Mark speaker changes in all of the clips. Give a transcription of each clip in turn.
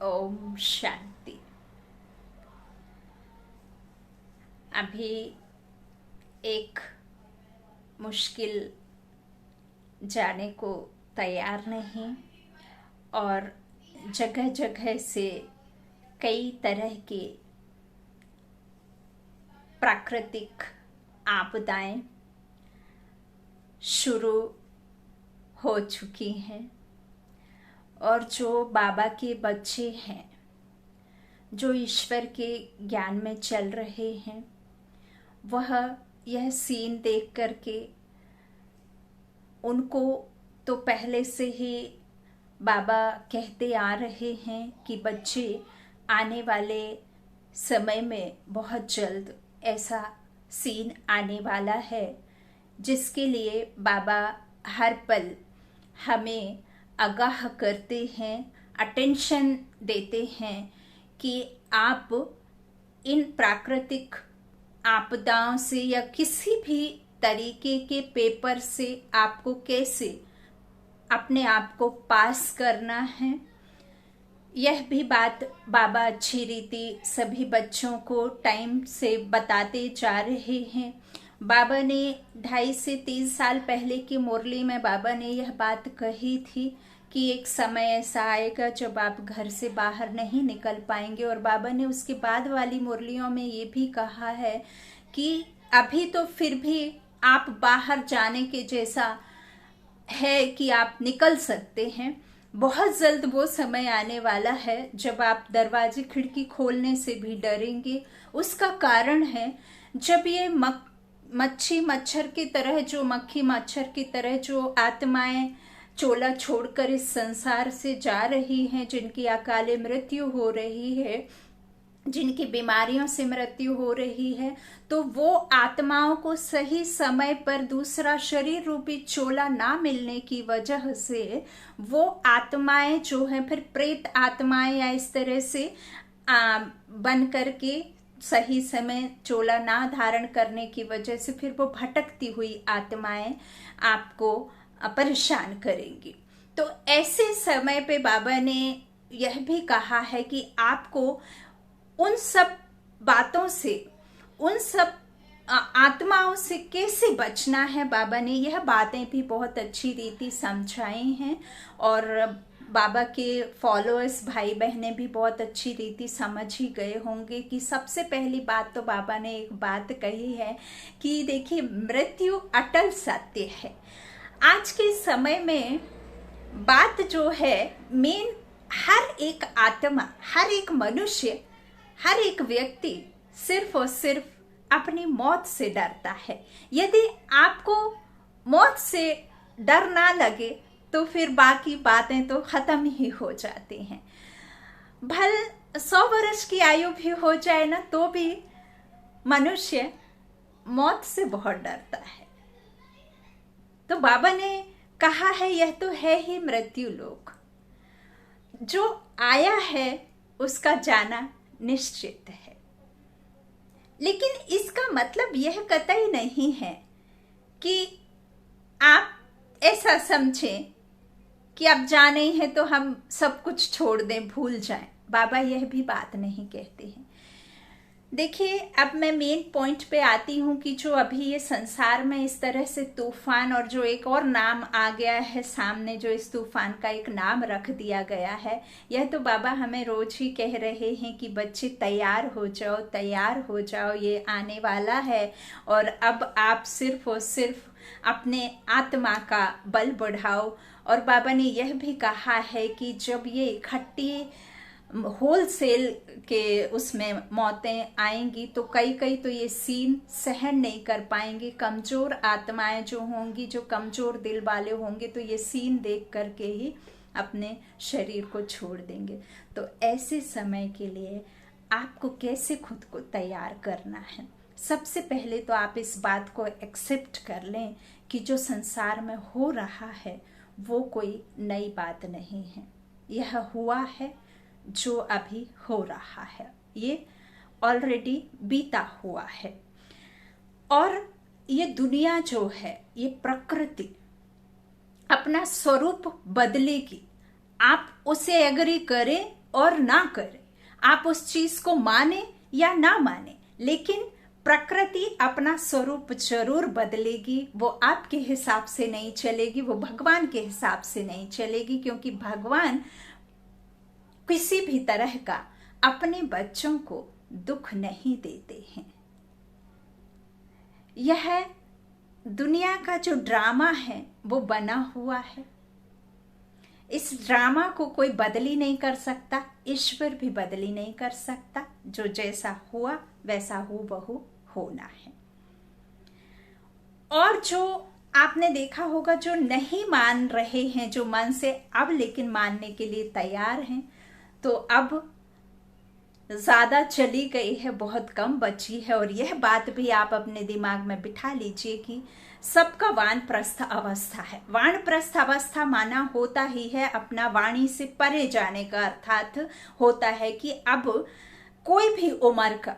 Speaker 1: ओम शांति। अभी एक मुश्किल जाने को तैयार नहीं और जगह जगह से कई तरह के प्राकृतिक आपदाएं शुरू हो चुकी हैं और जो बाबा के बच्चे हैं, जो ईश्वर के ज्ञान में चल रहे हैं, वह यह सीन देख करके उनको तो पहले से ही बाबा कहते आ रहे हैं कि बच्चे आने वाले समय में बहुत जल्द ऐसा सीन आने वाला है जिसके लिए बाबा हर पल हमें आगाह करते हैं, अटेंशन देते हैं कि आप इन प्राकृतिक आपदाओं से या किसी भी तरीके के पेपर से आपको कैसे अपने आप को पास करना है। यह भी बात बाबा अच्छी रीति सभी बच्चों को टाइम से बताते जा रहे हैं। बाबा ने 2.5 से 3 साल पहले की मुरली में बाबा ने यह बात कही थी कि एक समय ऐसा आएगा जब आप घर से बाहर नहीं निकल पाएंगे, और बाबा ने उसके बाद वाली मुरलियों में ये भी कहा है कि अभी तो फिर भी आप बाहर जाने के जैसा है कि आप निकल सकते हैं। बहुत जल्द वो समय आने वाला है जब आप दरवाजे खिड़की खोलने से भी डरेंगे। उसका कारण है जब ये मच्छी मच्छर की तरह, जो मक्खी मच्छर की तरह जो आत्माएं चोला छोड़कर इस संसार से जा रही हैं, जिनकी अकाले मृत्यु हो रही है, जिनकी बीमारियों से मृत्यु हो रही है, तो वो आत्माओं को सही समय पर दूसरा शरीर रूपी चोला ना मिलने की वजह से वो आत्माएं जो हैं फिर प्रेत आत्माएं या इस तरह से बन करके सही समय चोला ना धारण करने की वजह से फिर वो भटकती हुई आत्माएं आपको परेशान करेंगी। तो ऐसे समय पे बाबा ने यह भी कहा है कि आपको उन सब बातों से, उन सब आत्माओं से कैसे बचना है। बाबा ने यह बातें भी बहुत अच्छी रीति समझाई हैं और बाबा के फॉलोअर्स भाई बहनें भी बहुत अच्छी रीति समझ ही गए होंगे कि सबसे पहली बात तो बाबा ने एक बात कही है कि देखिए, मृत्यु अटल सत्य है। आज के समय में बात जो है मेन, हर एक आत्मा, हर एक मनुष्य, हर एक व्यक्ति सिर्फ और सिर्फ अपनी मौत से डरता है। यदि आपको मौत से डर ना लगे तो फिर बाकी बातें तो खत्म ही हो जाती हैं। भल 100 वर्ष की आयु भी हो जाए ना तो भी मनुष्य मौत से बहुत डरता है। तो बाबा ने कहा है यह तो है ही मृत्यु लोक, जो आया है उसका जाना निश्चित है। लेकिन इसका मतलब यह कतई नहीं है कि आप ऐसा समझें कि अब जाना ही है तो हम सब कुछ छोड़ दें, भूल जाएं। बाबा यह भी बात नहीं कहते हैं। देखिए, अब मैं मेन पॉइंट पे आती हूँ कि जो अभी ये संसार में इस तरह से तूफान, और जो एक और नाम आ गया है सामने, जो इस तूफान का एक नाम रख दिया गया है, यह तो बाबा हमें रोज ही कह रहे हैं कि बच्चे तैयार हो जाओ, तैयार हो जाओ, ये आने वाला है। और अब आप सिर्फ और सिर्फ अपने आत्मा का बल बढ़ाओ। और बाबा ने यह भी कहा है कि जब ये इकट्ठी होलसेल के उसमें मौतें आएंगी तो कई तो ये सीन सहन नहीं कर पाएंगे। कमजोर आत्माएं जो होंगी, जो कमजोर दिल वाले होंगे, तो ये सीन देख करके ही अपने शरीर को छोड़ देंगे। तो ऐसे समय के लिए आपको कैसे खुद को तैयार करना है। सबसे पहले तो आप इस बात को एक्सेप्ट कर लें कि जो संसार में हो रहा है वो कोई नई बात नहीं है। यह हुआ है, जो अभी हो रहा है, ये ऑलरेडी बीता हुआ है। और ये दुनिया जो है, ये प्रकृति अपना स्वरूप बदलेगी। आप उसे एग्री करें और ना करें, आप उस चीज को माने या ना माने, लेकिन प्रकृति अपना स्वरूप जरूर बदलेगी। वो आपके हिसाब से नहीं चलेगी, वो भगवान के हिसाब से नहीं चलेगी, क्योंकि भगवान किसी भी तरह का अपने बच्चों को दुख नहीं देते हैं। यह दुनिया का जो ड्रामा है वो बना हुआ है। इस ड्रामा को कोई बदल ही नहीं कर सकता, ईश्वर भी बदल ही नहीं कर सकता। जो जैसा हुआ वैसा हूबहू होना है। और जो आपने देखा होगा, जो नहीं मान रहे हैं, जो मन से अब लेकिन मानने के लिए तैयार हैं, तो अब ज्यादा चली गई है, बहुत कम बची है। और यह बात भी आप अपने दिमाग में बिठा लीजिए कि सबका वानप्रस्थ अवस्था है। वानप्रस्थ अवस्था माना होता ही है अपना वाणी से परे जाने का, अर्थात होता है कि अब कोई भी उम्र का,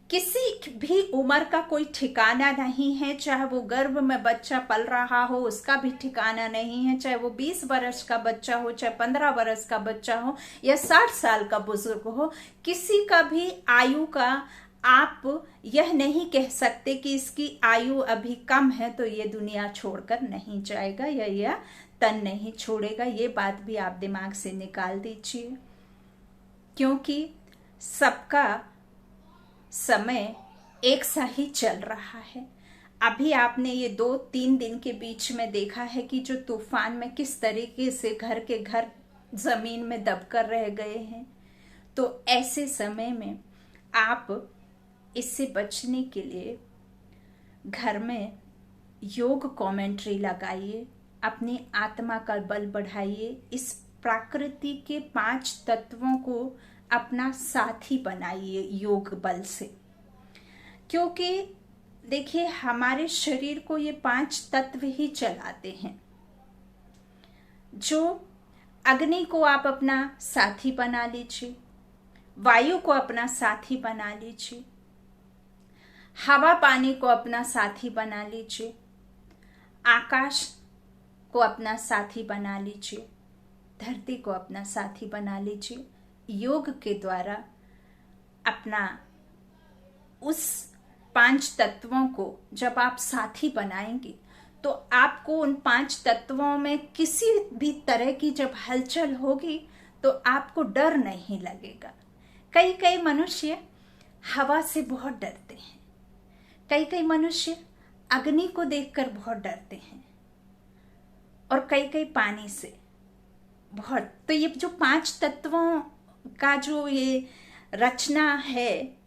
Speaker 1: किसी भी उम्र का कोई ठिकाना नहीं है। चाहे वो गर्भ में बच्चा पल रहा हो, उसका भी ठिकाना नहीं है। चाहे वो 20 वर्ष का बच्चा हो, चाहे 15 वर्ष का बच्चा हो, या 60 साल का बुजुर्ग हो, किसी का भी आयु का आप यह नहीं कह सकते कि इसकी आयु अभी कम है तो ये दुनिया छोड़कर नहीं जाएगा या यह तन नहीं छोड़ेगा। ये बात भी आप दिमाग से निकाल दीजिए, क्योंकि सबका समय एक सा ही चल रहा है। अभी आपने ये 2-3 दिन के बीच में देखा है कि जो तूफान में किस तरीके से घर के घर जमीन में दबकर रह गए हैं। तो ऐसे समय में आप इससे बचने के लिए घर में योग कमेंट्री लगाइए, अपनी आत्मा का बल बढ़ाइए, इस प्रकृति के 5 तत्वों को अपना साथी बनाइए योग बल से। क्योंकि देखिए, हमारे शरीर को ये 5 तत्व ही चलाते हैं। जो अग्नि को आप अपना साथी बना लीजिए, वायु को अपना साथी बना लीजिए, हवा पानी को अपना साथी बना लीजिए, आकाश को अपना साथी बना लीजिए, धरती को अपना साथी बना लीजिए। योग के द्वारा अपना उस 5 तत्वों को जब आप साथी बनाएंगे तो आपको उन 5 तत्वों में किसी भी तरह की जब हलचल होगी तो आपको डर नहीं लगेगा। कई मनुष्य हवा से बहुत डरते हैं, कई मनुष्य अग्नि को देखकर बहुत डरते हैं, और कई पानी से बहुत। तो ये जो 5 तत्वों का जो ये रचना है,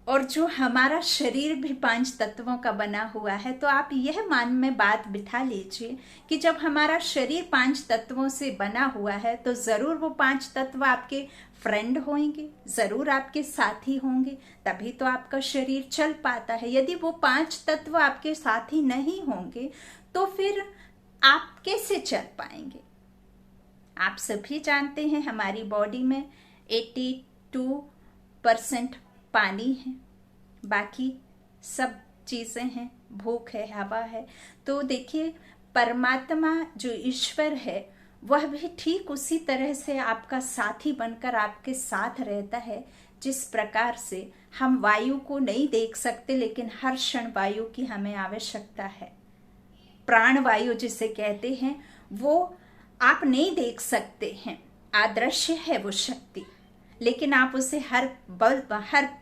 Speaker 1: और जो हमारा शरीर भी 5 तत्वों का बना हुआ है, तो आप यह मन में बात बिठा लीजिए कि जब हमारा शरीर 5 तत्वों से बना हुआ है तो जरूर वो 5 तत्व आपके फ्रेंड होंगे, जरूर आपके साथी होंगे, तभी तो आपका शरीर चल पाता है। यदि वो 5 तत्व आपके साथी नहीं होंगे तो फिर आप कैसे चल पाएंगे। आप सभी जानते हैं हमारी बॉडी में 82% पानी है, बाकी सब चीजें हैं, भूख है, हवा है। तो देखिए, परमात्मा जो ईश्वर है वह भी ठीक उसी तरह से आपका साथी बनकर आपके साथ रहता है। जिस प्रकार से हम वायु को नहीं देख सकते, लेकिन हर क्षण वायु की हमें आवश्यकता है। प्राण वायु जिसे कहते हैं, वो आप नहीं देख सकते हैं, अदृश्य है वो शक्ति, लेकिन आप उसे हर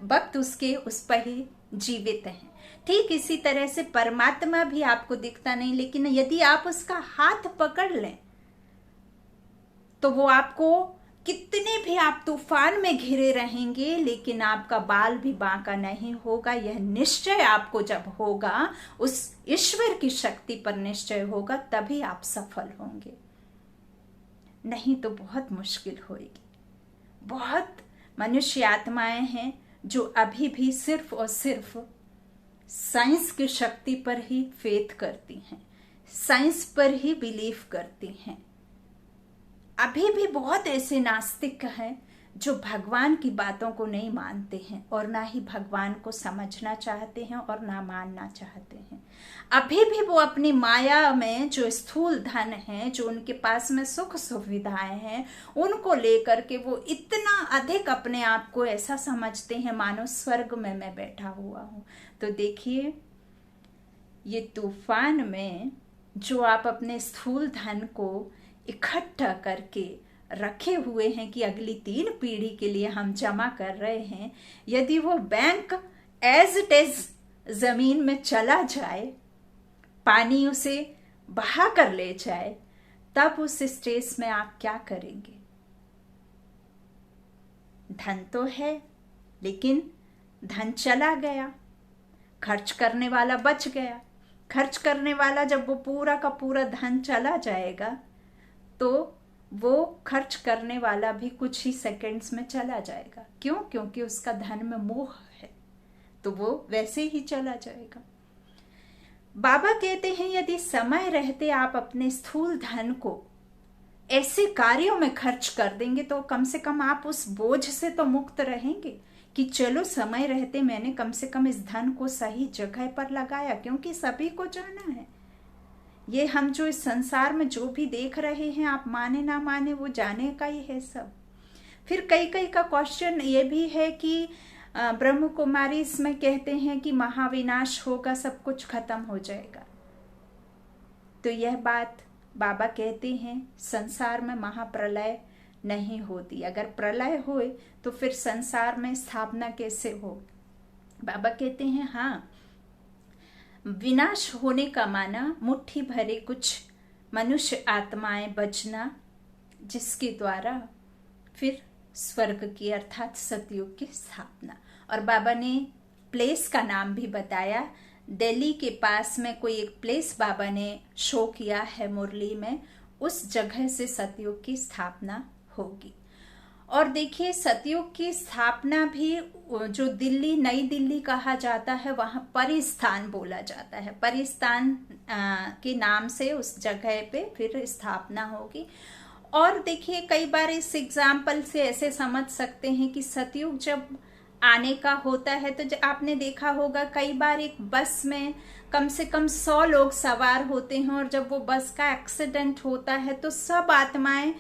Speaker 1: वक्त उसके उस पर ही जीवित हैं। ठीक इसी तरह से परमात्मा भी आपको दिखता नहीं, लेकिन यदि आप उसका हाथ पकड़ लें तो वो आपको, कितने भी आप तूफान में घिरे रहेंगे लेकिन आपका बाल भी बांका नहीं होगा। यह निश्चय आपको जब होगा, उस ईश्वर की शक्ति पर निश्चय होगा, तभी आप सफल होंगे, नहीं तो बहुत मुश्किल होगी। बहुत मनुष्य आत्माएं हैं जो अभी भी सिर्फ और सिर्फ साइंस की शक्ति पर ही फेथ करती हैं, साइंस पर ही बिलीव करती हैं। अभी भी बहुत ऐसे नास्तिक हैं जो भगवान की बातों को नहीं मानते हैं और ना ही भगवान को समझना चाहते हैं और ना मानना चाहते हैं। अभी भी वो अपनी माया में जो स्थूल धन है, जो उनके पास में सुख सुविधाएं हैं, उनको लेकर के वो इतना अधिक अपने आप को ऐसा समझते हैं मानो स्वर्ग में मैं बैठा हुआ हूं। तो देखिए, ये तूफान में जो आप अपने स्थूल धन को इकट्ठा करके रखे हुए हैं कि अगली 3 पीढ़ी के लिए हम जमा कर रहे हैं, यदि वो बैंक एज इट इज जमीन में चला जाए, पानी उसे बहा कर ले जाए, तब उस स्टेज में आप क्या करेंगे? धन तो है, लेकिन धन चला गया, खर्च करने वाला बच गया। खर्च करने वाला जब वो पूरा का पूरा धन चला जाएगा तो वो खर्च करने वाला भी कुछ ही सेकंड्स में चला जाएगा। क्यों? क्योंकि उसका धन में मोह है, तो वो वैसे ही चला जाएगा। बाबा कहते हैं यदि समय रहते आप अपने स्थूल धन को ऐसे कार्यों में खर्च कर देंगे तो कम से कम आप उस बोझ से तो मुक्त रहेंगे कि चलो समय रहते मैंने कम से कम इस धन को सही जगह पर लगाया, क्योंकि सभी को जाना है। ये हम जो इस संसार में जो भी देख रहे हैं, आप माने ना माने, वो जाने का ही है सब। फिर कई का क्वेश्चन ये भी है कि ब्रह्म कुमारी इसमें कहते हैं कि महाविनाश होगा, सब कुछ खत्म हो जाएगा। तो यह बात बाबा कहते हैं संसार में महाप्रलय नहीं होती। अगर प्रलय होए तो फिर संसार में स्थापना कैसे हो? बाबा कहते हैं हाँ, विनाश होने का माना मुट्ठी भरे कुछ मनुष्य आत्माएं बचना, जिसके द्वारा फिर स्वर्ग की अर्थात सतयुग की स्थापना। और बाबा ने प्लेस का नाम भी बताया। दिल्ली के पास में कोई एक प्लेस बाबा ने शो किया है मुरली में, उस जगह से सतयुग की स्थापना होगी। और देखिए, सतयुग की स्थापना भी जो दिल्ली, नई दिल्ली कहा जाता है, वहां परिस्थान बोला जाता है। परिस्थान के नाम से उस जगह पे फिर स्थापना होगी। और देखिए, कई बार इस एग्जाम्पल से ऐसे समझ सकते हैं कि सतयुग जब आने का होता है तो आपने देखा होगा कई बार एक बस में कम से कम 100 लोग सवार होते हैं, और जब वो बस का एक्सीडेंट होता है तो सब आत्माएं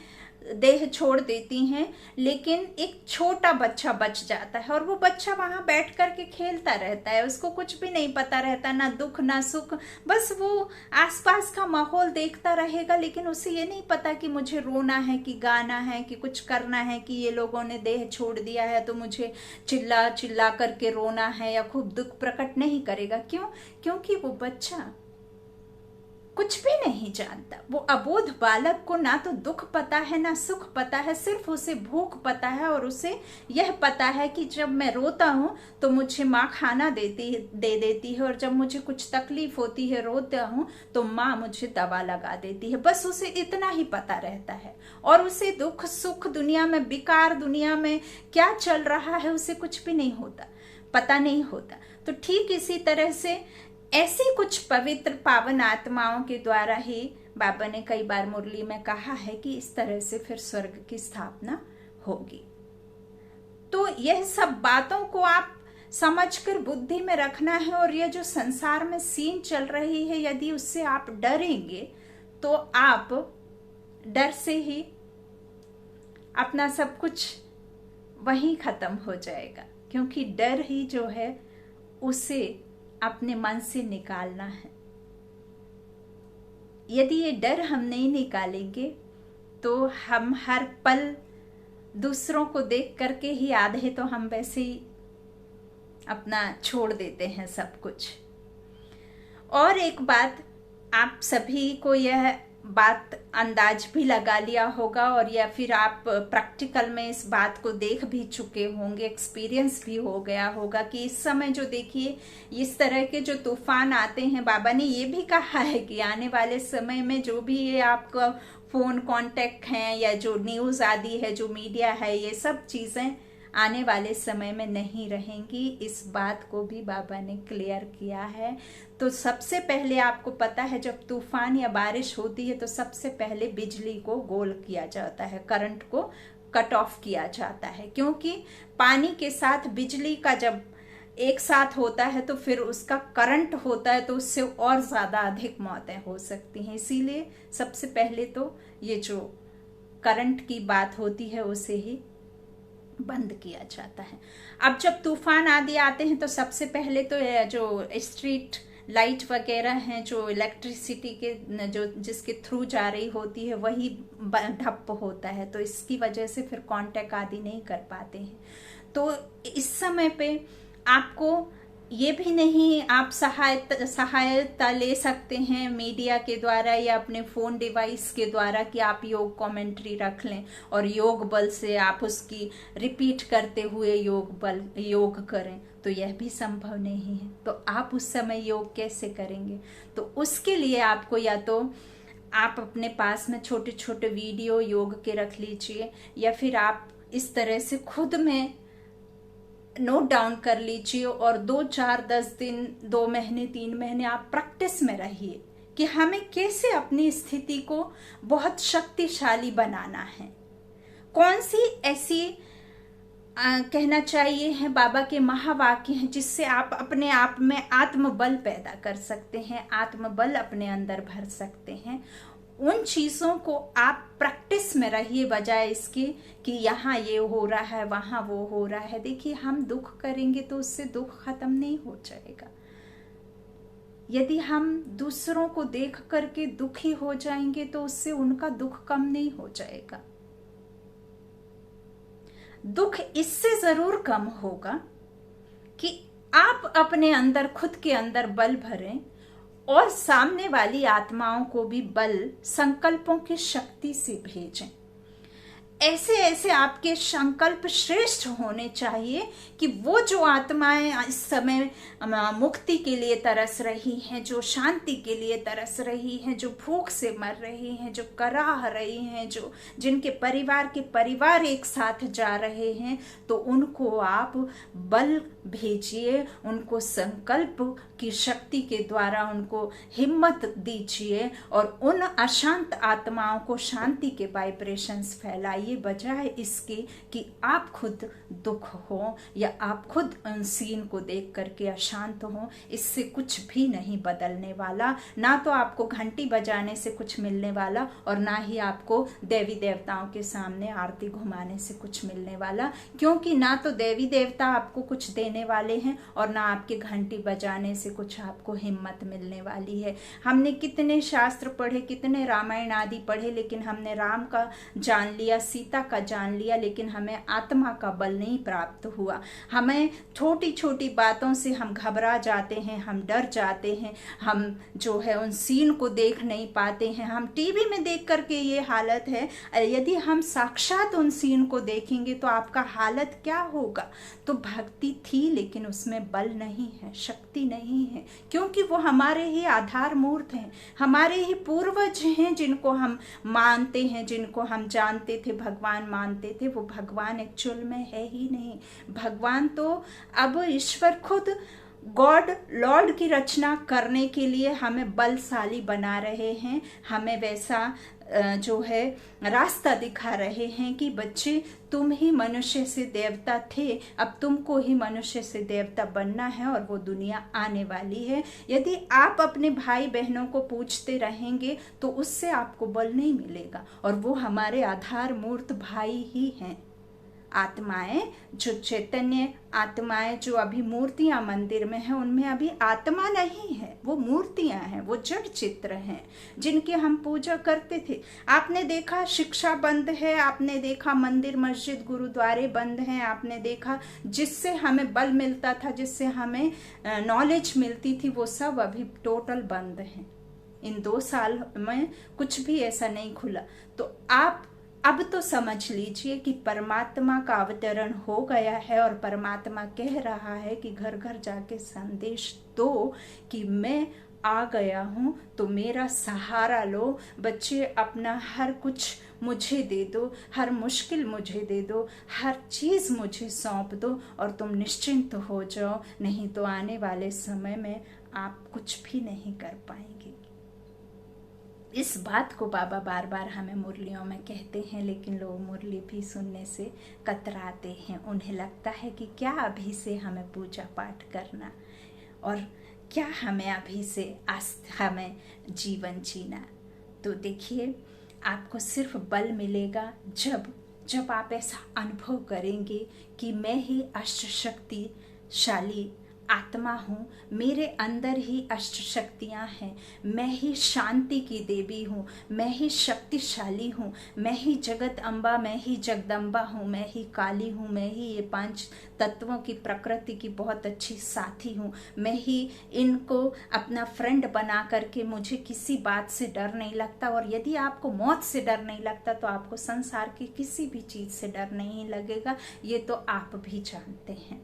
Speaker 1: देह छोड़ देती हैं, लेकिन एक छोटा बच्चा बच जाता है। और वो बच्चा वहां बैठ करके खेलता रहता है, उसको कुछ भी नहीं पता रहता, ना दुख ना सुख, बस वो आसपास का माहौल देखता रहेगा। लेकिन उसे ये नहीं पता कि मुझे रोना है कि गाना है कि कुछ करना है, कि ये लोगों ने देह छोड़ दिया है तो मुझे चिल्ला चिल्ला करके रोना है या खूब दुख प्रकट नहीं करेगा। क्यों? क्योंकि वो बच्चा कुछ भी नहीं जानता। वो अबोध बालक को ना तो दुख पता है ना सुख पता है, सिर्फ उसे भूख पता है। और उसे यह पता है कि जब मैं रोता हूँ तो मुझे माँ खाना दे देती है, और जब मुझे कुछ तकलीफ होती है, रोता हूँ, तो माँ मुझे दवा लगा देती है। बस उसे इतना ही पता रहता है, और उसे दुख सुख दुनिया में, विकार दुनिया में क्या चल रहा है, उसे कुछ भी नहीं होता, पता नहीं होता। तो ठीक इसी तरह से ऐसी कुछ पवित्र पावन आत्माओं के द्वारा ही बाबा ने कई बार मुरली में कहा है कि इस तरह से फिर स्वर्ग की स्थापना होगी। तो यह सब बातों को आप समझकर बुद्धि में रखना है। और यह जो संसार में सीन चल रही है, यदि उससे आप डरेंगे तो आप डर से ही अपना सब कुछ वहीं खत्म हो जाएगा, क्योंकि डर ही जो है उसे अपने मन से निकालना है। यदि ये डर हम नहीं निकालेंगे तो हम हर पल दूसरों को देख करके ही आधे तो हम वैसे ही अपना छोड़ देते हैं सब कुछ। और एक बात, आप सभी को यह बात अंदाज भी लगा लिया होगा, और या फिर आप प्रैक्टिकल में इस बात को देख भी चुके होंगे, एक्सपीरियंस भी हो गया होगा कि इस समय जो देखिए इस तरह के जो तूफान आते हैं, बाबा ने ये भी कहा है कि आने वाले समय में जो भी ये आपका फोन कांटेक्ट हैं या जो न्यूज आदि है, जो मीडिया है, ये सब चीजें आने वाले समय में नहीं रहेंगी। इस बात को भी बाबा ने क्लियर किया है। तो सबसे पहले आपको पता है, जब तूफान या बारिश होती है तो सबसे पहले बिजली को गोल किया जाता है, करंट को कट ऑफ किया जाता है, क्योंकि पानी के साथ बिजली का जब एक साथ होता है तो फिर उसका करंट होता है, तो उससे और ज्यादा अधिक मौतें हो सकती हैं। इसीलिए सबसे पहले तो ये जो करंट की बात होती है उसे ही बंद किया जाता है। अब जब तूफान आदि आते हैं तो सबसे पहले तो जो स्ट्रीट लाइट वगैरह हैं, जो इलेक्ट्रिसिटी के जो जिसके थ्रू जा रही होती है, वही ठप्प होता है, तो इसकी वजह से फिर कांटेक्ट आदि नहीं कर पाते हैं। तो इस समय पे आपको ये भी नहीं, आप सहायता ले सकते हैं मीडिया के द्वारा या अपने फोन डिवाइस के द्वारा कि आप योग कमेंट्री रख लें और योग बल से आप उसकी रिपीट करते हुए योग करें, तो यह भी संभव नहीं है। तो आप उस समय योग कैसे करेंगे? तो उसके लिए आपको या तो आप अपने पास में छोटे छोटे वीडियो योग के रख लीजिए, या फिर आप इस तरह से खुद में नोट डाउन कर लीजिए और 2, 4, 10 दिन, 2 महीने, 3 महीने आप प्रैक्टिस में रहिए कि हमें कैसे अपनी स्थिति को बहुत शक्तिशाली बनाना है। कौन सी ऐसी कहना चाहिए है बाबा के महावाक्य हैं जिससे आप अपने आप में आत्मबल पैदा कर सकते हैं, आत्मबल अपने अंदर भर सकते हैं। उन चीजों को आप प्रैक्टिस में रहिए, बजाय इसके कि यहाँ ये हो रहा है, वहां वो हो रहा है। देखिए, हम दुख करेंगे तो उससे दुख खत्म नहीं हो जाएगा। यदि हम दूसरों को देख करके दुखी हो जाएंगे तो उससे उनका दुख कम नहीं हो जाएगा। दुख इससे जरूर कम होगा कि आप अपने अंदर, खुद के अंदर बल भरें और सामने वाली आत्माओं को भी बल, संकल्पों की शक्ति से भेजें। ऐसे ऐसे आपके संकल्प श्रेष्ठ होने चाहिए कि वो जो आत्माएं इस समय मुक्ति के लिए तरस रही हैं, जो शांति के लिए तरस रही हैं, जो भूख से मर रही हैं, जो कराह रही हैं, जो जिनके परिवार एक साथ जा रहे हैं, तो उनको आप बल भेजिए, उनको संकल्प की शक्ति के द्वारा उनको हिम्मत दीजिए और उन अशांत आत्माओं को शांति के वाइब्रेशंस फैलाइए, बजाय इसके कि आप खुद दुख हो या आप खुद उन सीन को देख करके अशांत हो। इससे कुछ भी नहीं बदलने वाला, ना तो आपको घंटी बजाने से कुछ मिलने वाला और ना ही आपको देवी देवताओं के सामने आरती घुमाने से कुछ मिलने वाला, क्योंकि ना तो देवी देवता आपको कुछ देने वाले हैं और ना आपके घंटी बजाने से कुछ आपको हिम्मत मिलने वाली है। हमने कितने शास्त्र पढ़े, कितने रामायण आदि पढ़े, लेकिन हमने राम का जान लिया, सीता का जान लिया, लेकिन हमें आत्मा का बल नहीं प्राप्त हुआ। हमें छोटी छोटी बातों से हम घबरा जाते हैं, हम डर जाते हैं, हम जो है उन सीन को देख नहीं पाते हैं। हम टीवी में देख करके ये हालत है, यदि हम साक्षात उन सीन को देखेंगे तो आपका हालत क्या होगा? तो भक्ति थी लेकिन उसमें बल नहीं है, शक्ति नहीं है, क्योंकि वो हमारे ही आधार मूर्त हैं, हमारे ही पूर्वज हैं, जिनको हम मानते हैं, जिनको हम जानते थे, भगवान मानते थे। वो भगवान एक्चुअल में है ही नहीं। भगवान तो अब ईश्वर खुद गॉड लॉर्ड की रचना करने के लिए हमें बलशाली बना रहे हैं, हमें वैसा जो है रास्ता दिखा रहे हैं कि बच्चे, तुम ही मनुष्य से देवता थे, अब तुमको ही मनुष्य से देवता बनना है और वो दुनिया आने वाली है। यदि आप अपने भाई बहनों को पूछते रहेंगे तो उससे आपको बल नहीं मिलेगा, और वो हमारे आधार मूर्त भाई ही हैं। आत्माएं, जो चैतन्य आत्माएं जो अभी मूर्तियां मंदिर में हैं, उनमें अभी आत्मा नहीं है, वो मूर्तियां हैं, वो जड़ चित्र हैं जिनके हम पूजा करते थे। आपने देखा शिक्षा बंद है, आपने देखा मंदिर मस्जिद गुरुद्वारे बंद हैं, आपने देखा जिससे हमें बल मिलता था, जिससे हमें नॉलेज मिलती थी, वो सब अभी टोटल बंद हैं। इन 2 साल में कुछ भी ऐसा नहीं खुला। तो आप अब तो समझ लीजिए कि परमात्मा का अवतरण हो गया है और परमात्मा कह रहा है कि घर घर जाके संदेश दो कि मैं आ गया हूँ, तो मेरा सहारा लो। बच्चे, अपना हर कुछ मुझे दे दो, हर मुश्किल मुझे दे दो, हर चीज मुझे सौंप दो और तुम निश्चिंत हो जाओ, नहीं तो आने वाले समय में आप कुछ भी नहीं कर पाएंगे। इस बात को बाबा बार बार हमें मुरलियों में कहते हैं, लेकिन लोग मुरली भी सुनने से कतराते हैं। उन्हें लगता है कि क्या अभी से हमें पूजा पाठ करना, और क्या हमें अभी से हमें जीवन जीना। तो देखिए, आपको सिर्फ बल मिलेगा जब आप ऐसा अनुभव करेंगे कि मैं ही अष्ट शक्तिशाली आत्मा हूँ, मेरे अंदर ही अष्ट शक्तियाँ हैं, मैं ही शांति की देवी हूँ, मैं ही शक्तिशाली हूँ, मैं ही जगत अम्बा, मैं ही जगदम्बा हूँ, मैं ही काली हूँ, मैं ही ये 5 तत्वों की प्रकृति की बहुत अच्छी साथी हूँ, मैं ही इनको अपना फ्रेंड बना करके मुझे किसी बात से डर नहीं लगता। और यदि आपको मौत से डर नहीं लगता तो आपको संसार की किसी भी चीज़ से डर नहीं लगेगा, ये तो आप भी जानते हैं।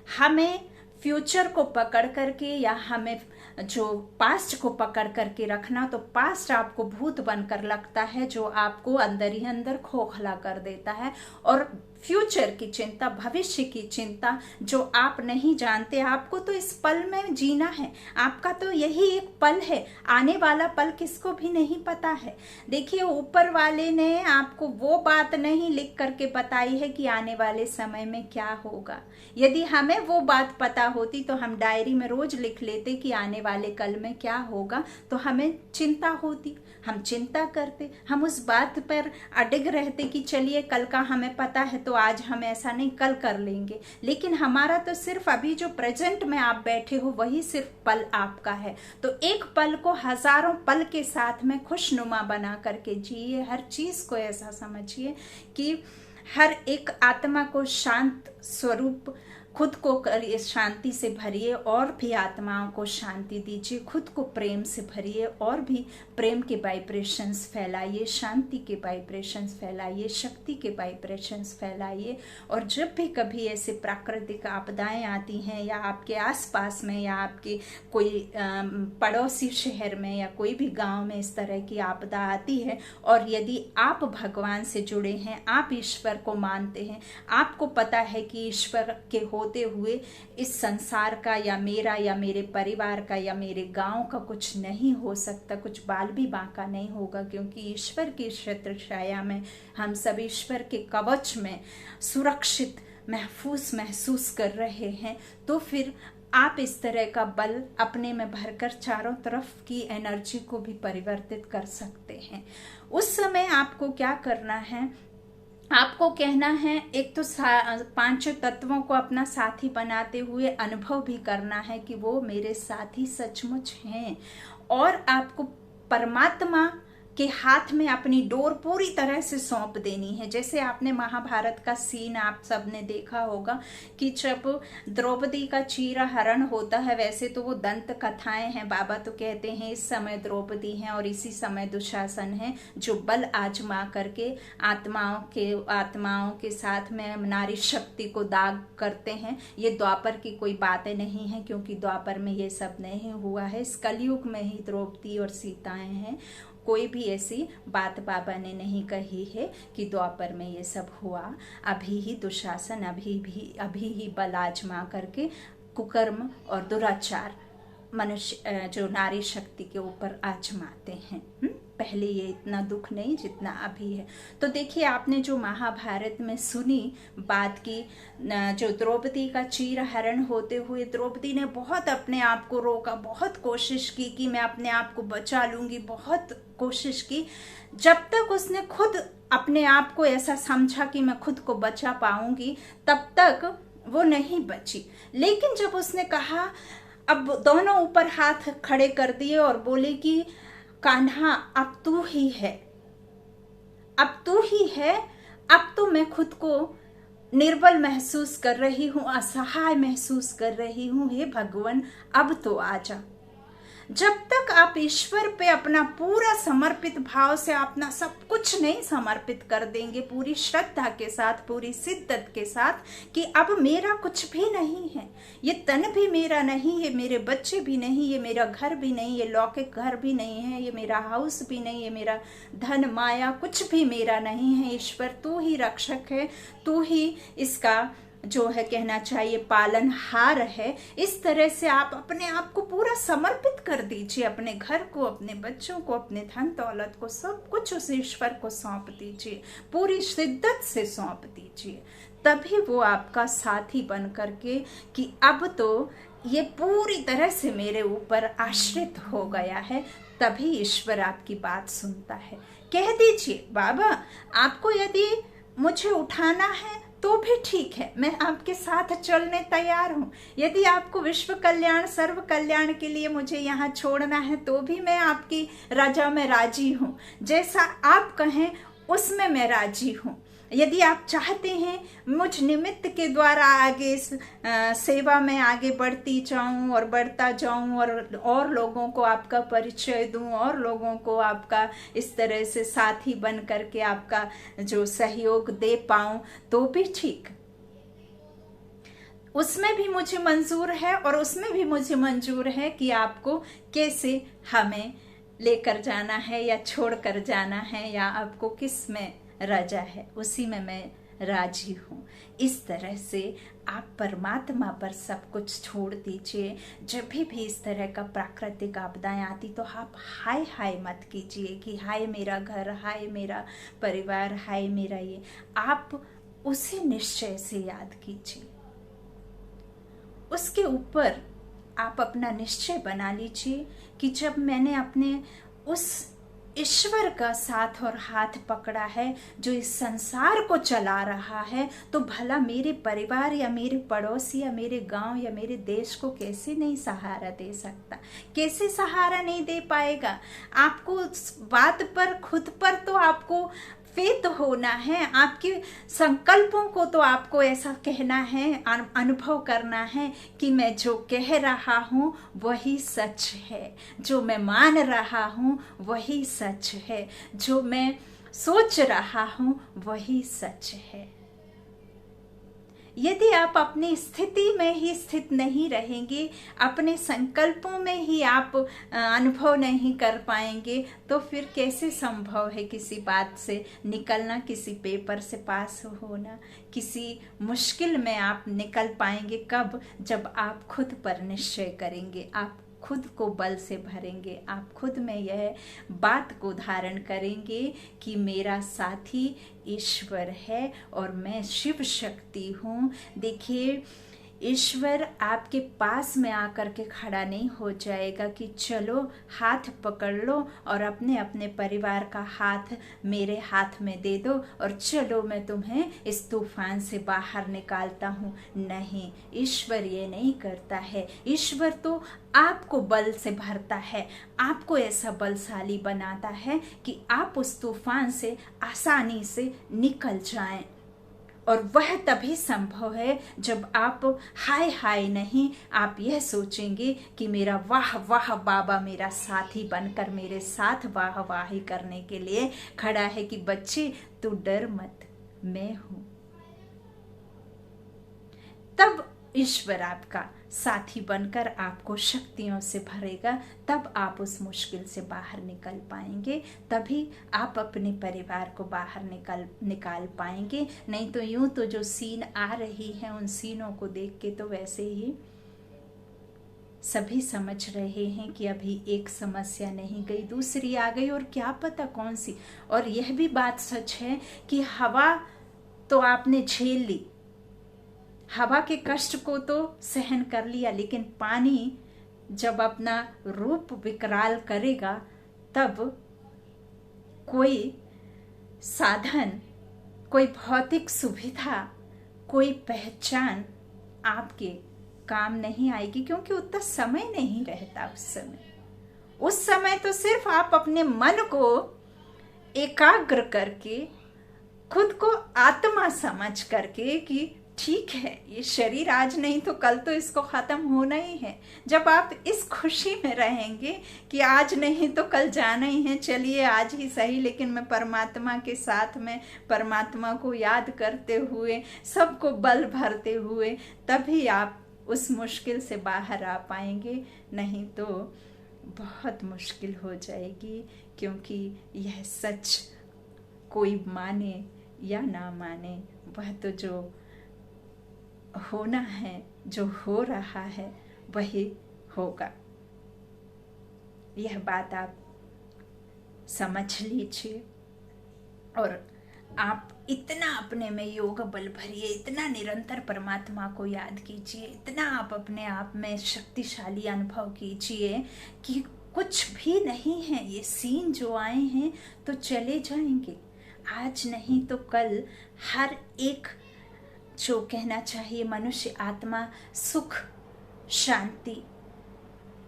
Speaker 1: हमें फ्यूचर को पकड़ करके या हमें जो पास्ट को पकड़ करके रखना, तो पास्ट आपको भूत बनकर लगता है जो आपको अंदर ही अंदर खोखला कर देता है। और फ्यूचर की चिंता, भविष्य की चिंता जो आप नहीं जानते, आपको तो इस पल में जीना है, आपका तो यही एक पल है, आने वाला पल किसको भी नहीं पता है। देखिए, ऊपर वाले ने आपको वो बात नहीं लिख करके बताई है कि आने वाले समय में क्या होगा। यदि हमें वो बात पता होती तो हम डायरी में रोज लिख लेते कि आने वाले कल में क्या होगा, तो हमें चिंता होती, हम चिंता करते, हम उस बात पर अडिग रहते कि चलिए कल का हमें पता है तो आज हम ऐसा नहीं, कल कर लेंगे। लेकिन हमारा तो सिर्फ अभी जो प्रेजेंट में आप बैठे हो वही सिर्फ पल आपका है। तो एक पल को हजारों पल के साथ में खुशनुमा बना करके जिए। हर चीज को ऐसा समझिए कि हर एक आत्मा को शांत स्वरूप, खुद को शांति से भरिए और भी आत्माओं को शांति दीजिए, खुद को प्रेम से भरिए और भी प्रेम के वाइब्रेशंस फैलाइए, शांति के वाइब्रेशंस फैलाइए, शक्ति के वाइब्रेशंस फैलाइए। और जब भी कभी ऐसे प्राकृतिक आपदाएं आती हैं या आपके आसपास में या आपके कोई पड़ोसी शहर में या कोई भी गांव में इस तरह की आपदा आती है, और यदि आप भगवान से जुड़े हैं, आप ईश्वर को मानते हैं, आपको पता है कि ईश्वर के होते हुए इस संसार का या मेरे परिवार का या मेरे गांव का कुछ नहीं हो सकता, कुछ बाल भी बांका नहीं होगा, क्योंकि ईश्वर की छत्र छाया में हम सब ईश्वर के कवच में सुरक्षित महफूज महसूस कर रहे हैं। तो फिर आप इस तरह का बल अपने में भरकर चारों तरफ की एनर्जी को भी परिवर्तित कर सकते हैं। उस समय आपको क्या करना है, आपको कहना है, एक तो 5 तत्वों को अपना साथी बनाते हुए अनुभव भी करना है कि वो मेरे साथी सचमुच हैं, और आपको परमात्मा के हाथ में अपनी डोर पूरी तरह से सौंप देनी है। जैसे आपने महाभारत का सीन आप सबने देखा होगा कि जब द्रौपदी का चीरहरण होता है, वैसे तो वो दंत कथाएं हैं, बाबा तो कहते हैं इस समय द्रौपदी हैं और इसी समय दुशासन है, जो बल आजमा करके आत्माओं के साथ में नारी शक्ति को दाग करते हैं। ये द्वापर की कोई बातें नहीं है, क्योंकि द्वापर में ये सब नहीं हुआ है, इस कलयुग में ही द्रौपदी और सीताएं हैं। कोई भी ऐसी बात बाबा ने नहीं कही है कि द्वापर में ये सब हुआ। अभी ही दुशासन अभी ही बल आजमा करके कुकर्म और दुराचार मनुष्य जो नारी शक्ति के ऊपर आजमाते हैं। पहले ये इतना दुख नहीं जितना अभी है। तो देखिए, आपने जो महाभारत में सुनी बात की, जो द्रौपदी का चीरहरण होते हुए द्रौपदी ने बहुत अपने आप को रोका, बहुत कोशिश की कि मैं अपने आप को बचा लूंगी, बहुत कोशिश की। जब तक उसने खुद अपने आप को ऐसा समझा कि मैं खुद को बचा पाऊंगी, तब तक वो नहीं बची। लेकिन जब उसने कहा, अब दोनों ऊपर हाथ खड़े कर दिए और बोले कि कान्हा अब तू ही है, अब तू ही है, अब तो मैं खुद को निर्बल महसूस कर रही हूँ, असहाय महसूस कर रही हूँ, हे भगवान अब तो आजा। जब तक आप ईश्वर पे अपना पूरा समर्पित भाव से अपना सब कुछ नहीं समर्पित कर देंगे, पूरी श्रद्धा के साथ, पूरी शिद्दत के साथ कि अब मेरा कुछ भी नहीं है, ये तन भी मेरा नहीं, ये मेरे बच्चे भी नहीं, ये मेरा घर भी नहीं, ये लौकिक घर भी नहीं है, ये मेरा हाउस भी नहीं, ये मेरा धन माया कुछ भी मेरा नहीं है, ईश्वर तू ही रक्षक है, तू ही इसका जो है कहना चाहिए पालनहार है, इस तरह से आप अपने आप को पूरा समर्पित कर दीजिए, अपने घर को, अपने बच्चों को, अपने धन दौलत को, सब कुछ उस ईश्वर को सौंप दीजिए, पूरी शिद्दत से सौंप दीजिए। तभी वो आपका साथी बन करके कि अब तो ये पूरी तरह से मेरे ऊपर आश्रित हो गया है, तभी ईश्वर आपकी बात सुनता है। कह दीजिए, बाबा आपको यदि मुझे उठाना है तो भी ठीक है, मैं आपके साथ चलने तैयार हूँ। यदि आपको विश्व कल्याण, सर्व कल्याण के लिए मुझे यहाँ छोड़ना है तो भी मैं आपकी रजा में राजी हूँ। जैसा आप कहें उसमें मैं राजी हूँ। यदि आप चाहते हैं मुझ निमित्त के द्वारा आगे इस सेवा में आगे बढ़ती जाऊं और बढ़ता जाऊं और लोगों को आपका परिचय दूं, और लोगों को आपका इस तरह से साथी बन करके आपका जो सहयोग दे पाऊं, तो भी ठीक, उसमें भी मुझे मंजूर है। और उसमें भी मुझे मंजूर है कि आपको कैसे हमें लेकर जाना है या छोड़ कर जाना है, या आपको किस में राजा है, उसी में मैं राजी हूँ। इस तरह से आप परमात्मा पर सब कुछ छोड़ दीजिए। जब भी इस तरह का प्राकृतिक आपदाएं आती तो आप हाय हाय मत कीजिए कि हाय मेरा घर, हाय मेरा परिवार, हाय मेरा ये। आप उसे निश्चय से याद कीजिए, उसके ऊपर आप अपना निश्चय बना लीजिए कि जब मैंने अपने उस ईश्वर का साथ और हाथ पकड़ा है जो इस संसार को चला रहा है, तो भला मेरे परिवार या मेरे पड़ोसी या मेरे गांव या मेरे देश को कैसे नहीं सहारा दे सकता, कैसे सहारा नहीं दे पाएगा। आपको उस बात पर, खुद पर तो आपको फेत होना है, आपके संकल्पों को तो आपको ऐसा कहना है, अनुभव करना है कि मैं जो कह रहा हूँ वही सच है, जो मैं मान रहा हूँ वही सच है, जो मैं सोच रहा हूँ वही सच है। यदि आप अपनी स्थिति में ही स्थित नहीं रहेंगे, अपने संकल्पों में ही आप अनुभव नहीं कर पाएंगे, तो फिर कैसे संभव है किसी बात से निकलना, किसी पेपर से पास होना, किसी मुश्किल में आप निकल पाएंगे? कब? जब आप खुद पर निश्चय करेंगे, आप खुद को बल से भरेंगे, आप खुद में यह बात को धारण करेंगे कि मेरा साथी ईश्वर है और मैं शिव शक्ति हूँ। देखिए, ईश्वर आपके पास में आकर के खड़ा नहीं हो जाएगा कि चलो हाथ पकड़ लो और अपने अपने परिवार का हाथ मेरे हाथ में दे दो और चलो मैं तुम्हें इस तूफान से बाहर निकालता हूँ। नहीं, ईश्वर ये नहीं करता है। ईश्वर तो आपको बल से भरता है, आपको ऐसा बलशाली बनाता है कि आप उस तूफान से आसानी से निकल जाएं। और वह तभी संभव है जब आप हाय हाय नहीं, आप यह सोचेंगे कि मेरा वाह वाह बाबा मेरा साथी बनकर मेरे साथ वाह वाही करने के लिए खड़ा है कि बच्चे तू डर मत, मैं हूं। तब ईश्वर आपका साथी बनकर आपको शक्तियों से भरेगा, तब आप उस मुश्किल से बाहर निकल पाएंगे, तभी आप अपने परिवार को बाहर निकाल पाएंगे। नहीं तो यूं तो जो सीन आ रही है उन सीनों को देख के तो वैसे ही सभी समझ रहे हैं कि अभी एक समस्या नहीं गई दूसरी आ गई, और क्या पता कौन सी। और यह भी बात सच है कि हवा तो आपने झेल ली, हवा के कष्ट को तो सहन कर लिया, लेकिन पानी जब अपना रूप विकराल करेगा तब कोई साधन, कोई भौतिक सुविधा, कोई पहचान आपके काम नहीं आएगी, क्योंकि उतना समय नहीं रहता उस समय तो सिर्फ आप अपने मन को एकाग्र करके, खुद को आत्मा समझ करके कि ठीक है ये शरीर आज नहीं तो कल तो इसको खत्म होना ही है, जब आप इस खुशी में रहेंगे कि आज नहीं तो कल जाना ही है, चलिए आज ही सही लेकिन मैं परमात्मा के साथ में परमात्मा को याद करते हुए, सबको बल भरते हुए, तभी आप उस मुश्किल से बाहर आ पाएंगे। नहीं तो बहुत मुश्किल हो जाएगी, क्योंकि यह सच कोई माने या ना माने, वह तो जो होना है, जो हो रहा है वही होगा। यह बात आप समझ लीजिए और आप इतना अपने में योग बल भरिए, इतना निरंतर परमात्मा को याद कीजिए, इतना आप अपने आप में शक्तिशाली अनुभव कीजिए कि कुछ भी नहीं है। ये सीन जो आए हैं तो चले जाएंगे, आज नहीं तो कल हर एक, जो कहना चाहिए मनुष्य आत्मा सुख शांति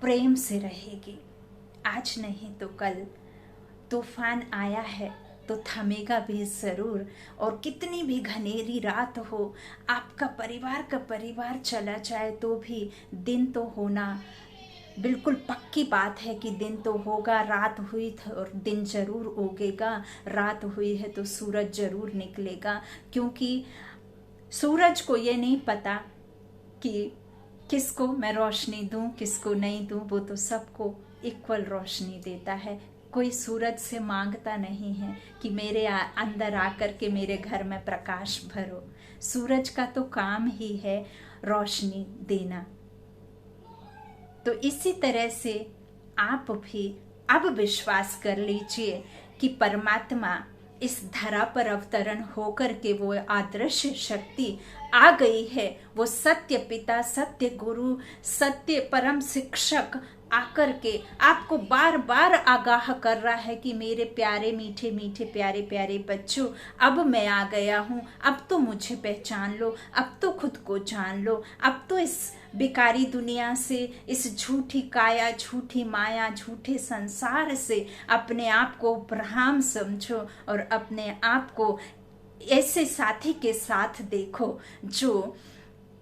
Speaker 1: प्रेम से रहेगी। आज नहीं तो कल तूफान आया है तो थमेगा भी जरूर, और कितनी भी घनेरी रात हो, आपका परिवार का परिवार चला जाए तो भी दिन तो होना बिल्कुल पक्की बात है कि दिन तो होगा। रात हुई और दिन जरूर उगेगा, रात हुई है तो सूरज जरूर निकलेगा, क्योंकि सूरज को ये नहीं पता कि किसको मैं रोशनी दूं किसको नहीं दूं, वो तो सबको इक्वल रोशनी देता है। कोई सूरज से मांगता नहीं है कि मेरे अंदर आकर के मेरे घर में प्रकाश भरो। सूरज का तो काम ही है रोशनी देना। तो इसी तरह से आप भी अब विश्वास कर लीजिए कि परमात्मा इस धरा पर अवतरण होकर के वो अदृश्य शक्ति आ गई है। वो सत्य पिता, सत्य गुरु, सत्य परम शिक्षक आकर के आपको बार बार आगाह कर रहा है कि मेरे प्यारे मीठे मीठे प्यारे प्यारे बच्चों, अब मैं आ गया हूँ, अब तो मुझे पहचान लो, अब तो खुद को जान लो, अब तो इस बेकारी दुनिया से, इस झूठी काया, झूठी माया, झूठे संसार से अपने आप को उपराम समझो और अपने आप को ऐसे साथी के साथ देखो जो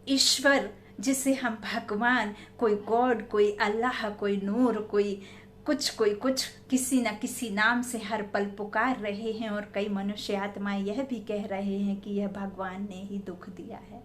Speaker 1: ईश्वर, जिसे हम भगवान, कोई गॉड, कोई अल्लाह, कोई नूर, कोई कुछ किसी न किसी नाम से हर पल पुकार रहे हैं। और कई मनुष्य आत्माएं यह भी कह रहे हैं कि यह भगवान ने ही दुख दिया है।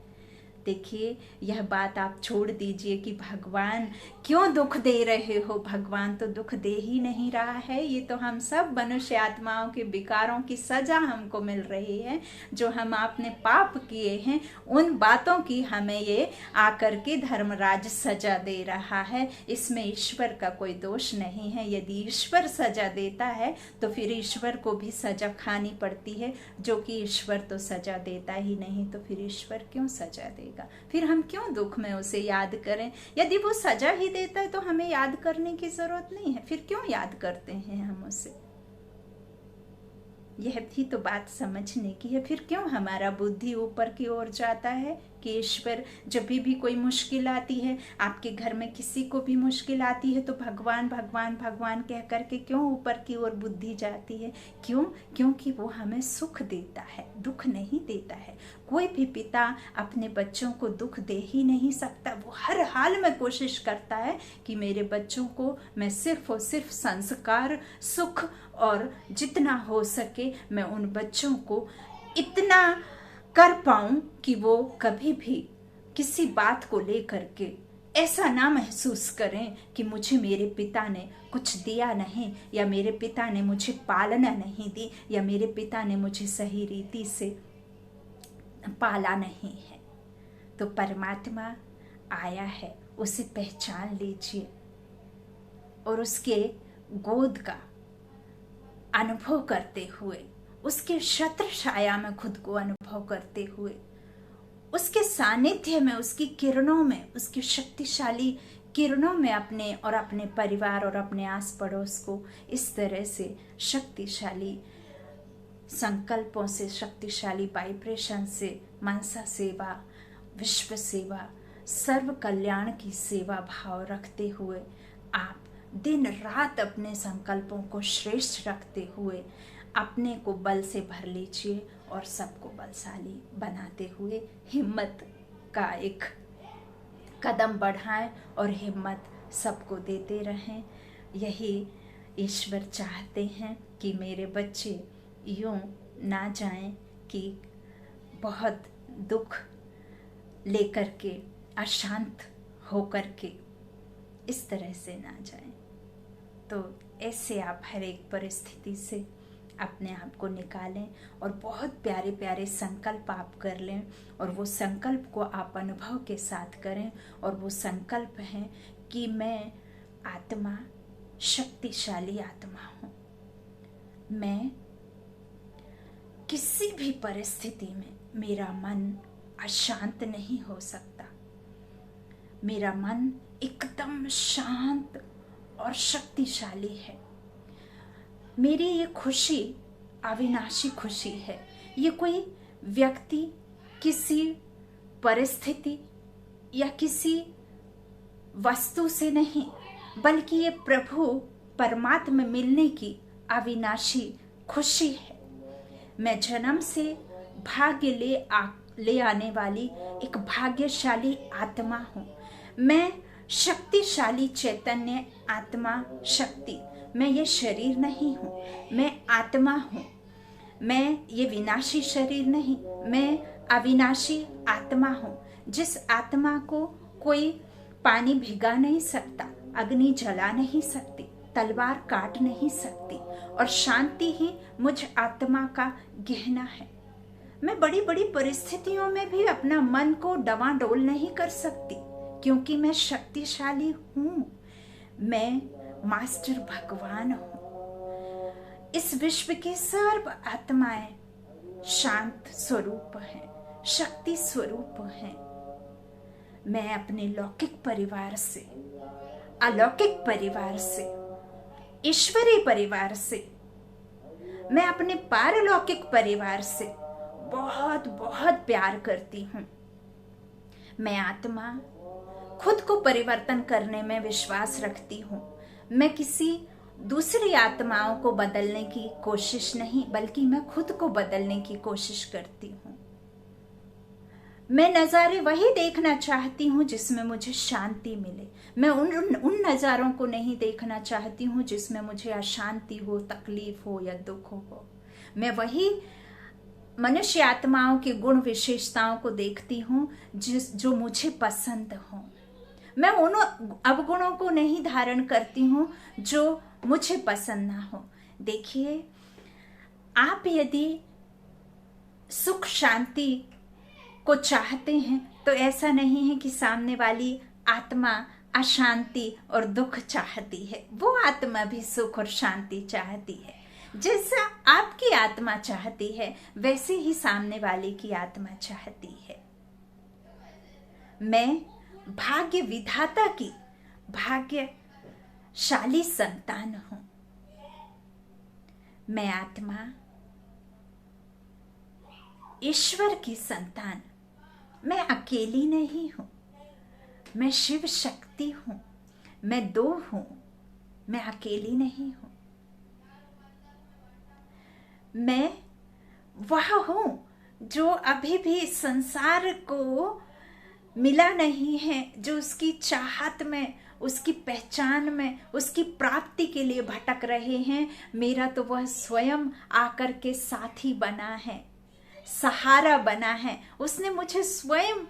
Speaker 1: देखिए, यह बात आप छोड़ दीजिए कि भगवान क्यों दुख दे रहे हो। भगवान तो दुख दे ही नहीं रहा है। ये तो हम सब मनुष्य आत्माओं के विकारों की सजा हमको मिल रही है, जो हम आपने पाप किए हैं उन बातों की हमें ये आकर के धर्मराज सजा दे रहा है। इसमें ईश्वर का कोई दोष नहीं है। यदि ईश्वर सजा देता है तो फिर ईश्वर को भी सजा खानी पड़ती है, जो कि ईश्वर तो सजा देता ही नहीं, तो फिर ईश्वर क्यों सजा दे? फिर हम क्यों दुख में उसे याद करें? यदि वो सजा ही देता है तो हमें याद करने की जरूरत नहीं है, फिर क्यों याद करते हैं हम उसे? यह भी तो बात समझने की है। फिर क्यों हमारा बुद्धि ऊपर की ओर जाता है कि ईश्वर, जब भी कोई मुश्किल आती है, आपके घर में किसी को भी मुश्किल आती है तो भगवान भगवान भगवान कह करके क्यों ऊपर की ओर बुद्धि जाती है? क्यों? क्योंकि वो हमें सुख देता है, दुख नहीं देता है। कोई भी पिता अपने बच्चों को दुख दे ही नहीं सकता। वो हर हाल में कोशिश करता है कि मेरे बच्चों को मैं सिर्फ और सिर्फ संस्कार, सुख और जितना हो सके मैं उन बच्चों को इतना कर पाऊं कि वो कभी भी किसी बात को लेकर के ऐसा ना महसूस करें कि मुझे मेरे पिता ने कुछ दिया नहीं, या मेरे पिता ने मुझे पालना नहीं दी, या मेरे पिता ने मुझे सही रीति से पाला नहीं है। तो परमात्मा आया है, उसे पहचान लीजिए और उसके गोद का अनुभव करते हुए, उसके छत्र छाया में खुद को अनुभव करते हुए, उसके सानिध्य में, उसकी किरणों में, उसकी शक्तिशाली किरणों में अपने और अपने परिवार और अपने आस पड़ोस को इस तरह से शक्तिशाली संकल्पों से, शक्तिशाली वाइब्रेशन से, मनसा सेवा, विश्व सेवा, सर्व कल्याण की सेवा भाव रखते हुए आप दिन रात अपने संकल्पों को श्रेष्ठ रखते हुए अपने को बल से भर लीजिए और सबको बलशाली बनाते हुए हिम्मत का एक कदम बढ़ाएं और हिम्मत सबको देते रहें। यही ईश्वर चाहते हैं कि मेरे बच्चे यूं ना जाएं कि बहुत दुख लेकर के, अशांत होकर के इस तरह से ना जाएं। तो ऐसे आप हर एक परिस्थिति से अपने आप को निकालें और बहुत प्यारे प्यारे संकल्प आप कर लें, और वो संकल्प को आप अनुभव के साथ करें। और वो संकल्प है कि मैं आत्मा शक्तिशाली आत्मा हूँ। मैं किसी भी परिस्थिति में मेरा मन अशांत नहीं हो सकता। मेरा मन एकदम शांत और शक्तिशाली है। मेरी ये खुशी अविनाशी खुशी है। ये कोई व्यक्ति, किसी परिस्थिति या किसी वस्तु से नहीं, बल्कि ये प्रभु परमात्मा मिलने की अविनाशी खुशी है। मैं जन्म से भाग्य ले आने वाली एक भाग्यशाली आत्मा हूँ। मैं शक्तिशाली चैतन्य आत्मा शक्ति। मैं ये शरीर नहीं हूँ, मैं आत्मा हूँ। मैं ये विनाशी शरीर नहीं, मैं अविनाशी आत्मा हूँ। जिस आत्मा को कोई पानी भिगा नहीं सकता, अग्नि जला नहीं सकती, तलवार काट नहीं सकती, और शांति ही मुझ आत्मा का गहना है। मैं बड़ी बड़ी परिस्थितियों में भी अपना मन को डवाडोल नहीं कर सकती, क्योंकि मैं शक्तिशाली हूँ। मैं मास्टर भगवान हूँ। इस विश्व के सर्व आत्माएं शांत स्वरूप हैं, शक्ति स्वरूप हैं। मैं अपने लौकिक परिवार से, अलौकिक परिवार से, ईश्वरीय परिवार से, मैं अपने पारलौकिक परिवार से बहुत बहुत प्यार करती हूँ। मैं आत्मा खुद को परिवर्तन करने में विश्वास रखती हूँ। मैं किसी दूसरी आत्माओं को बदलने की कोशिश नहीं, बल्कि मैं खुद को बदलने की कोशिश करती हूँ। मैं नज़ारे वही देखना चाहती हूँ जिसमें मुझे शांति मिले। मैं उन नज़ारों को नहीं देखना चाहती हूँ जिसमें मुझे अशांति हो, तकलीफ हो या दुख हो। मैं वही मनुष्य आत्माओं के गुण विशेषताओं को देखती हूँ जो मुझे पसंद हो। मैं उन अवगुणों को नहीं धारण करती हूँ जो मुझे पसंद ना हो। देखिए, आप यदि सुख शांति को चाहते हैं तो ऐसा नहीं है कि सामने वाली आत्मा अशांति और दुख चाहती है। वो आत्मा भी सुख और शांति चाहती है। जैसा आपकी आत्मा चाहती है वैसे ही सामने वाले की आत्मा चाहती है। मैं भाग्य विधाता की भाग्यशाली संतान हूं। मैं आत्मा ईश्वर की संतान। मैं अकेली नहीं हूं, मैं शिव शक्ति हूं। मैं दो हूं, मैं अकेली नहीं हूं। मैं वह हूं जो अभी भी संसार को मिला नहीं है, जो उसकी चाहत में, उसकी पहचान में, उसकी प्राप्ति के लिए भटक रहे हैं। मेरा तो वह स्वयं आकर के साथी बना है, सहारा बना है। उसने मुझे स्वयं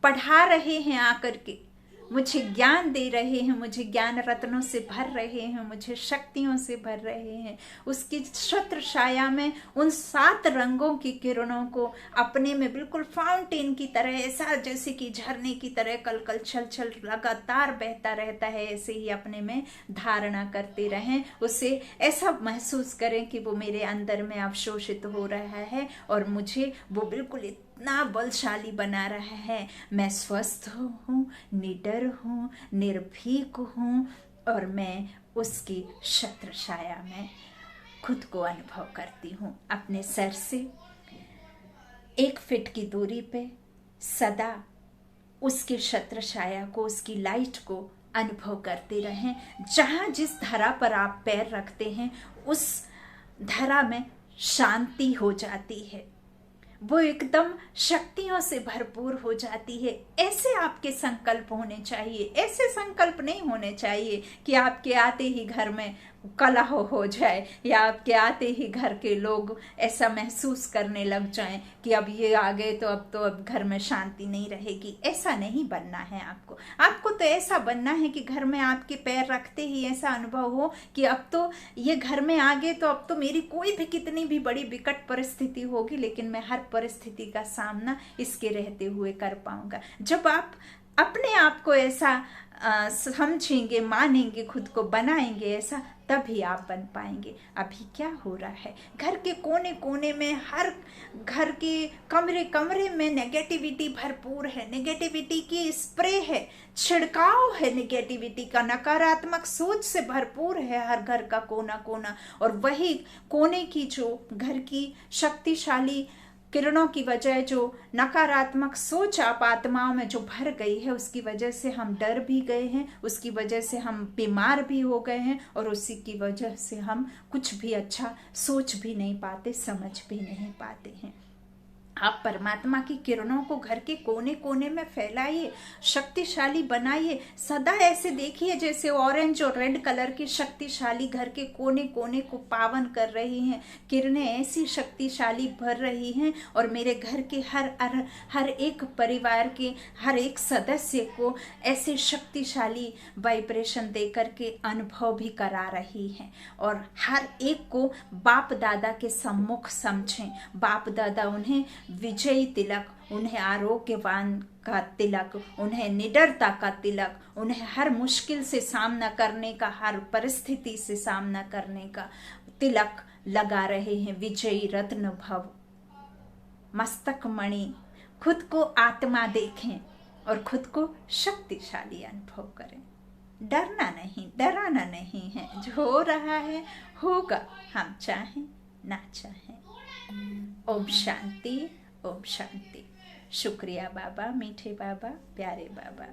Speaker 1: पढ़ा रहे हैं, आकर के मुझे ज्ञान दे रहे हैं, मुझे ज्ञान रत्नों से भर रहे हैं, मुझे शक्तियों से भर रहे हैं। उसकी छत्र छाया में उन 7 रंगों की किरणों को अपने में बिल्कुल फाउंटेन की तरह, ऐसा जैसे कि झरने की तरह कल छल छल लगातार बहता रहता है, ऐसे ही अपने में धारणा करते रहें। उसे ऐसा महसूस करें कि वो मेरे अंदर में अवशोषित हो रहा है और मुझे वो बिल्कुल इतना बलशाली बना रहा है। मैं स्वस्थ हूँ, निडर हूँ, निर्भीक हूँ, और मैं उसकी छत्र छाया में खुद को अनुभव करती हूँ। अपने सर से 1 फीट की दूरी पे सदा उसकी छत्र छाया को, उसकी लाइट को अनुभव करते रहें। जहाँ जिस धरा पर आप पैर रखते हैं उस धरा में शांति हो जाती है, वो एकदम शक्तियों से भरपूर हो जाती है। ऐसे आपके संकल्प होने चाहिए। ऐसे संकल्प नहीं होने चाहिए कि आपके आते ही घर में कलह हो जाए, या आपके आते ही घर के लोग ऐसा महसूस करने लग जाएं कि अब ये आ गए तो अब घर में शांति नहीं रहेगी। ऐसा नहीं बनना है आपको। आपको तो ऐसा बनना है कि घर में आपके पैर रखते ही ऐसा अनुभव हो कि अब तो ये घर में आ गए तो अब तो मेरी कोई भी कितनी भी बड़ी विकट परिस्थिति होगी, लेकिन मैं हर परिस्थिति का सामना इसके रहते हुए कर पाऊंगा। जब आप अपने आप को ऐसा समझेंगे, मानेंगे, खुद को बनाएंगे ऐसा, तभी आप बन पाएंगे। अभी क्या हो रहा है, घर के कोने कोने में, हर घर के कमरे कमरे में नेगेटिविटी भरपूर है, नेगेटिविटी की स्प्रे है, छिड़काव है नेगेटिविटी का, नकारात्मक सोच से भरपूर है हर घर का कोना कोना। और वही कोने की जो घर की शक्तिशाली किरणों की वजह, जो नकारात्मक सोच आप आत्माओं में जो भर गई है, उसकी वजह से हम डर भी गए हैं, उसकी वजह से हम बीमार भी हो गए हैं, और उसी की वजह से हम कुछ भी अच्छा सोच भी नहीं पाते, समझ भी नहीं पाते हैं। आप परमात्मा की किरणों को घर के कोने कोने में फैलाइए, शक्तिशाली बनाइए। सदा ऐसे देखिए जैसे ऑरेंज और रेड कलर की शक्तिशाली घर के कोने कोने को पावन कर रही हैं, किरणें ऐसी शक्तिशाली भर रही हैं, और मेरे घर के हर एक परिवार के हर एक सदस्य को ऐसे शक्तिशाली वाइब्रेशन दे करके अनुभव भी करा रही हैं। और हर एक को बाप दादा के सम्मुख समझें। बाप दादा उन्हें विजयी तिलक, उन्हें आरोग्यवान का तिलक, उन्हें निडरता का तिलक, उन्हें हर मुश्किल से सामना करने का, हर परिस्थिति से सामना करने का तिलक लगा रहे हैं। विजयी रत्न भव, मस्तक मणि। खुद को आत्मा देखें और खुद को शक्तिशाली अनुभव करें। डरना नहीं, डराना नहीं है। जो हो रहा है होगा, हम चाहें ना चाहें। ओम शांति, ओम शांति। शुक्रिया बाबा, मीठे बाबा, प्यारे बाबा।